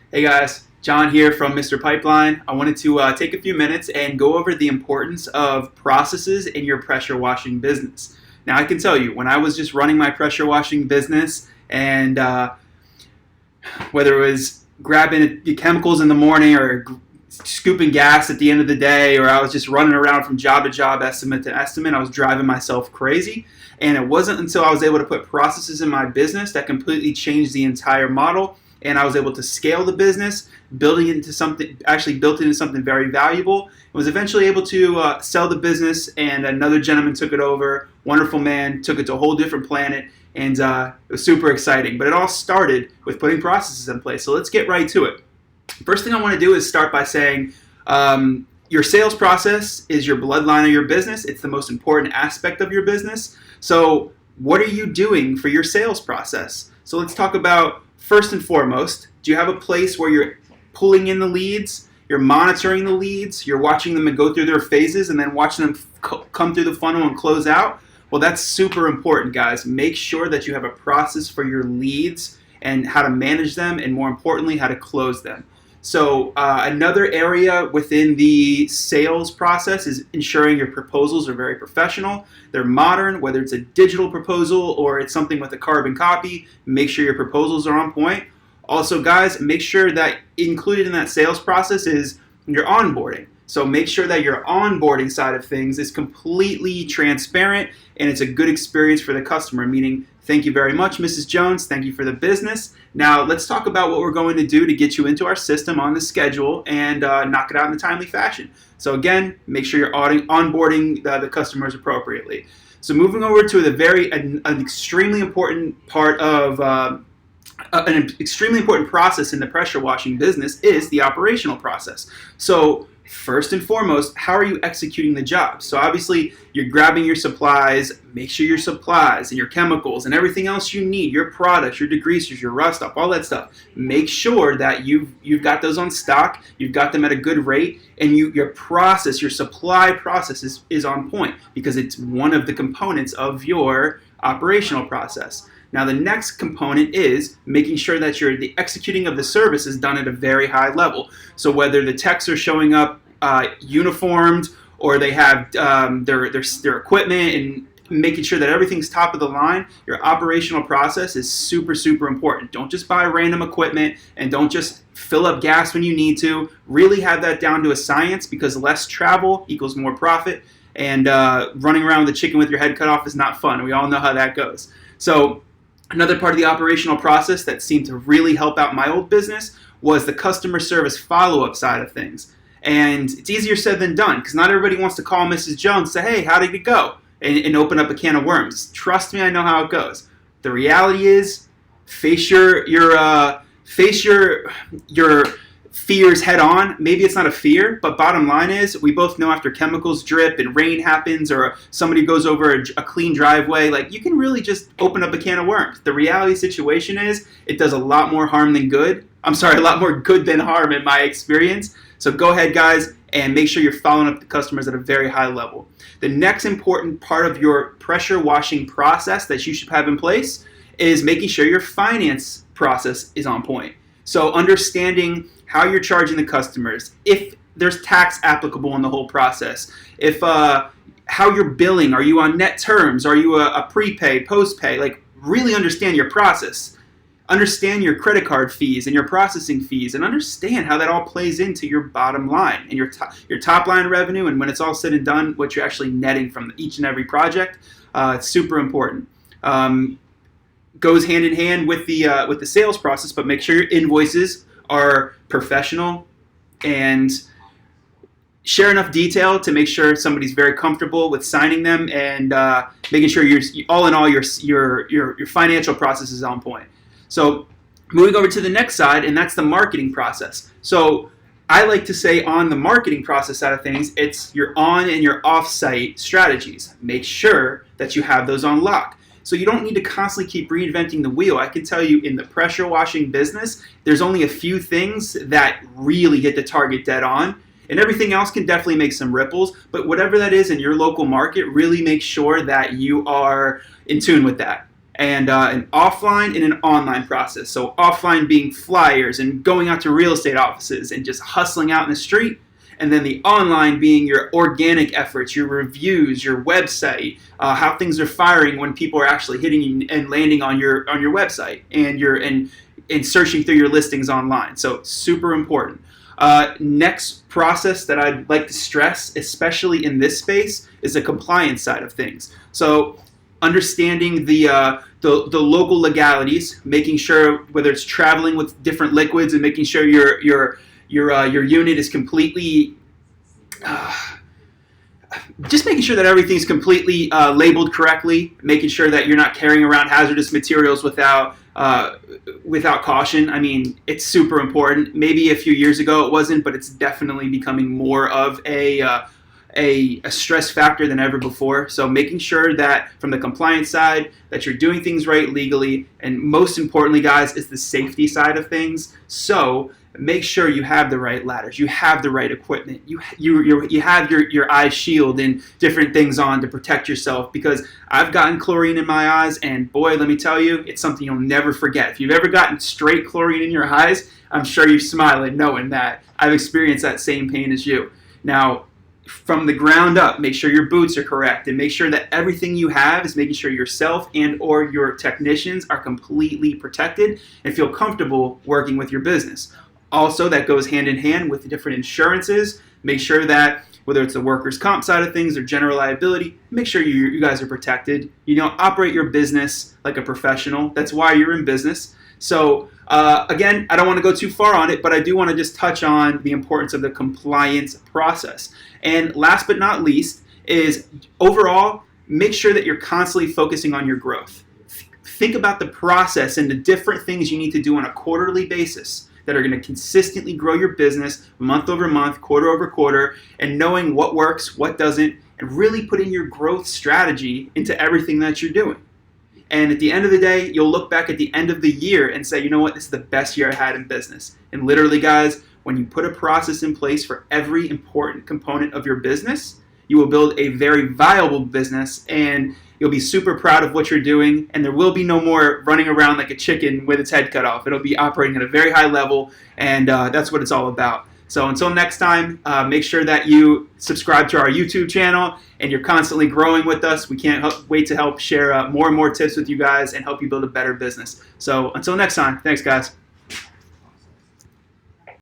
Hey guys, John here from Mr. Pipeline. I wanted to take a few minutes and go over the importance of processes in your pressure washing business. Now, I can tell you, when I was just running my pressure washing business and whether it was grabbing the chemicals in the morning or scooping gas at the end of the day, or I was just running around from job to job, estimate to estimate, I was driving myself crazy. And it wasn't until I was able to put processes in my business that completely changed the entire model, and I was able to scale the business, building it into something, actually built it into something very valuable. I was eventually able to sell the business, and another gentleman took it over, wonderful man, took it to a whole different planet, and it was super exciting. But it all started with putting processes in place. So let's get right to it. First thing I want to do is start by saying your sales process is your bloodline of your business. It's the most important aspect of your business. So what are you doing for your sales process? So let's talk about, first and foremost, do you have a place where you're pulling in the leads, you're monitoring the leads, you're watching them and go through their phases and then watching them come through the funnel and close out? Well, that's super important, guys. Make sure that you have a process for your leads and how to manage them, and more importantly, how to close them. So another area within the sales process is ensuring your proposals are very professional. They're modern, whether it's a digital proposal or it's something with a carbon copy. Make sure your proposals are on point. Also, guys, make sure that included in that sales process is your onboarding. So make sure that your onboarding side of things is completely transparent and it's a good experience for the customer, meaning, thank you very much, Mrs. Jones. Thank you for the business. Now, let's talk about what we're going to do to get you into our system on the schedule and knock it out in a timely fashion. So again, make sure you're onboarding the customers appropriately. So moving over to an extremely important part of an extremely important process in the pressure washing business is the operational process. So first and foremost, how are you executing the job? So obviously, you're grabbing your supplies. Make sure your supplies and your chemicals and everything else you need, your products, your degreasers, your rust up, all that stuff. Make sure that you've got those on stock, you've got them at a good rate, and your process, your supply process is on point, because it's one of the components of your operational process. Now, the next component is making sure that the executing of the service is done at a very high level. So whether the techs are showing up uniformed, or they have their equipment, and making sure that everything's top of the line, your operational process is super, super important. Don't just buy random equipment, and don't just fill up gas when you need to. Really have that down to a science, because less travel equals more profit, and running around with a chicken with your head cut off is not fun. We all know how that goes. So another part of the operational process that seemed to really help out my old business was the customer service follow-up side of things. And it's easier said than done, because not everybody wants to call Mrs. Jones and say, hey, how did it go? And open up a can of worms. Trust me, I know how it goes. The reality is, face your fears head on. Maybe it's not a fear, but bottom line is, we both know after chemicals drip and rain happens, or somebody goes over a clean driveway, like, you can really just open up a can of worms. The reality situation is, it does a lot more harm than good. I'm sorry, a lot more good than harm in my experience. So go ahead, guys, and make sure you're following up the customers at a very high level. The next important part of your pressure washing process that you should have in place is making sure your finance process is on point. So understanding how you're charging the customers, if there's tax applicable in the whole process, if how you're billing, are you on net terms, are you a prepay, post-pay, like, really understand your process. Understand your credit card fees and your processing fees, and understand how that all plays into your bottom line and your top line revenue, and when it's all said and done, what you're actually netting from each and every project. It's super important. Goes hand in hand with the sales process, but make sure your invoices are professional and share enough detail to make sure somebody's very comfortable with signing them, and making sure your financial process is on point. So moving over to the next side, and that's the marketing process. So I like to say, on the marketing process side of things, it's your on and your off-site strategies. Make sure that you have those on lock. So you don't need to constantly keep reinventing the wheel. I can tell you, in the pressure washing business, there's only a few things that really hit the target dead on, and everything else can definitely make some ripples. But whatever that is in your local market, really make sure that you are in tune with that. and an offline and an online process. So offline being flyers and going out to real estate offices and just hustling out in the street, and then the online being your organic efforts, your reviews, your website, how things are firing when people are actually hitting and landing on your website and searching through your listings online. So super important. Next process that I'd like to stress, especially in this space, is the compliance side of things. So understanding the local legalities, making sure whether it's traveling with different liquids and making sure your unit is completely just making sure that everything's completely labeled correctly, making sure that you're not carrying around hazardous materials without caution. I mean, it's super important. Maybe a few years ago it wasn't, but it's definitely becoming more of a stress factor than ever before. So making sure that from the compliance side that you're doing things right legally, and most importantly, guys, is the safety side of things. So make sure you have the right ladders, you have the right equipment, you have your eye shield and different things on to protect yourself, because I've gotten chlorine in my eyes, and boy, let me tell you, it's something you'll never forget. If you've ever gotten straight chlorine in your eyes, I'm sure you're smiling knowing that I've experienced that same pain as you. Now, from the ground up, make sure your boots are correct, and make sure that everything you have is making sure yourself and or your technicians are completely protected and feel comfortable working with your business. Also, that goes hand in hand with the different insurances. Make sure that whether it's the workers' comp side of things or general liability, make sure you guys are protected. Operate your business like a professional. That's why you're in business. So again, I don't want to go too far on it, but I do want to just touch on the importance of the compliance process. And last but not least is overall, make sure that you're constantly focusing on your growth. Think about the process and the different things you need to do on a quarterly basis that are going to consistently grow your business month over month, quarter over quarter, and knowing what works, what doesn't, and really putting your growth strategy into everything that you're doing. And at the end of the day, you'll look back at the end of the year and say, you know what, this is the best year I had in business. And literally, guys, when you put a process in place for every important component of your business, you will build a very viable business, and you'll be super proud of what you're doing, and there will be no more running around like a chicken with its head cut off. It'll be operating at a very high level, and that's what it's all about. So until next time, make sure that you subscribe to our YouTube channel, and you're constantly growing with us. We can't wait to help share more and more tips with you guys and help you build a better business. So until next time, thanks, guys.